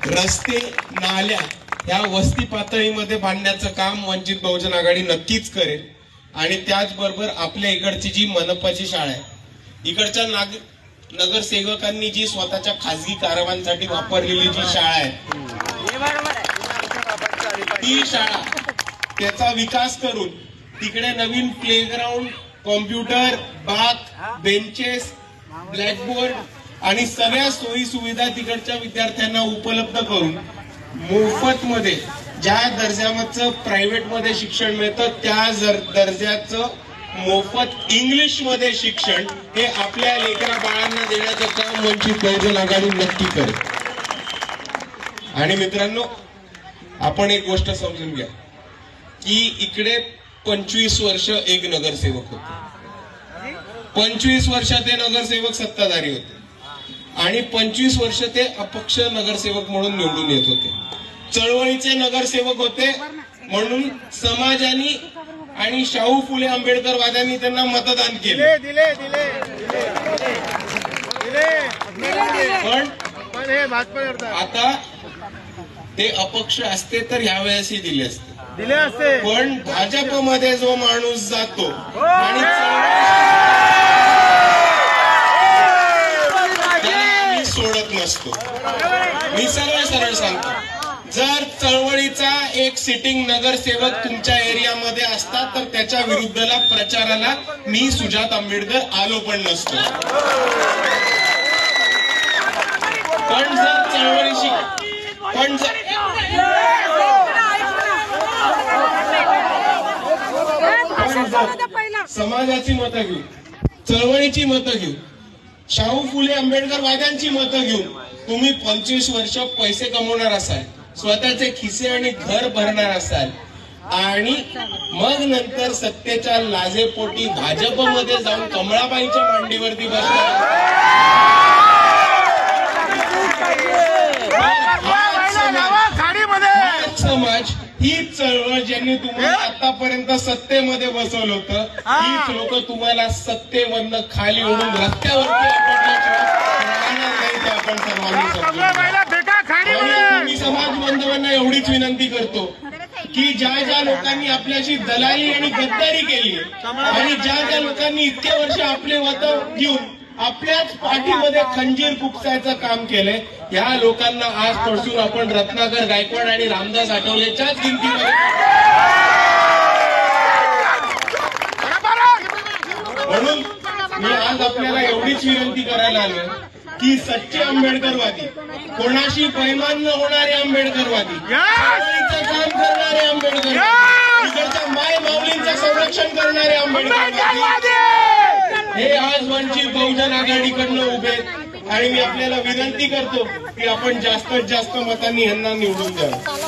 रस्ते, नाल्या या वस्ती पातळीमध्ये बांधण्याचं काम वंचित बहुजन आघाडी नक्कीच करेल। आणि त्याचबरोबर आपल्या इकडची जी मनपाची शाळा आहे, इकडच्या नगरसेवकांनी जी स्वतःच्या खासगी कारवांसाठी वापरलेली जी शाळा आहे, ती शाळा त्याचा विकास करून तिकडे नवीन प्लेग्राऊंड, कॉम्प्युटर, बाग, बेंचेस, ब्लॅकबोर्ड आणि सगळ्या सोयी सुविधा तिकडच्या विद्यार्थ्यांना उपलब्ध करून मोफत मध्ये ज्या दर्जाचं प्रायव्हेट मध्ये शिक्षण मिळतं त्या दर्जाचं मोफत इंग्लिश मध्ये शिक्षण हे आपल्या लेकरा बाळांना देण्याचं काम वंचित बहुजन आघाडी नक्की करेल। आणि मित्रांनो, आपण एक गोष्ट समजून घ्या की इकडे 25 वर्ष एक नगरसेवक होते, 25 वर्ष ते नगरसेवक सत्ताधारी होते आणि 25 वर्ष ते अपक्ष नगरसेवक म्हणून निवडून येत होते। चळवळीचे नगरसेवक होते म्हणून समाजाने आणि शाहू फुले आंबेडकरवाद्यांनी त्यांना मतदान केले। पण हे भाजपा आता ते अपक्ष असते तर यावेळेसही दिले दिले असते। पण भाजपमध्ये जो माणूस जातो आणि त्याला मी सोडत नसतो। मी सरळ सांगतो, जर चळवळीचा एक सिटिंग नगरसेवक तुमच्या एरियामध्ये असता तर त्याच्या विरुद्धला प्रचाराला मी सुजात आंबेडकर आलो पण नसतो। पण जर चळवळीशी समाजाची मतं घेऊ, चळवळीची मतं घेऊ, शाहू फुले आंबेडकरवाद्यांची मतं घेऊन तुम्ही 25 वर्ष पैसे कमवणार असाल, स्वतःचे खिसे आणि घर भरणार असाल आणि मग नंतर सत्तेच्या लाजेपोटी भाजपमध्ये जाऊन कमळाबाईंच्या मांडीवरती बसणार समाज, ही चळवळ ज्यांनी तुम्हाला आतापर्यंत सत्तेमध्ये बसवलं होतं, हीच लोक तुम्हाला सत्तेवरनं खाली ओढून रस्त्यावरती आपण सर्वांनी मी समाज बांधवांना एवढीच विनंती करतो की ज्या लोकांनी आपल्याशी दलाली आणि गद्दारी केली आणि ज्या लोकांनी इतके वर्ष आपले मत घेऊन आपल्याच पाठीमध्ये खंजीर खुपसायचं काम केलंय, या लोकांना आजपासून आपण रत्नाकर गायकवाड आणि रामदास आठवलेच्याच गिनतीमध्ये म्हणून मी आज आपल्याला एवढीच विनंती करायला आलोय की सच्चे आंबेडकरवादी, कोणाशी बैमान न होणारे आंबेडकरवादी, काम करणारे आंबेडकरवादी, तिकडच्या माय माऊलींचं संरक्षण करणारे आंबेडकरवादी हे आज वंचित बहुजन आघाडीकडनं उभे। आणि मी आपल्याला विनंती करतो की आपण जास्तीत जास्त मतांनी यांना निवडून द्यावं।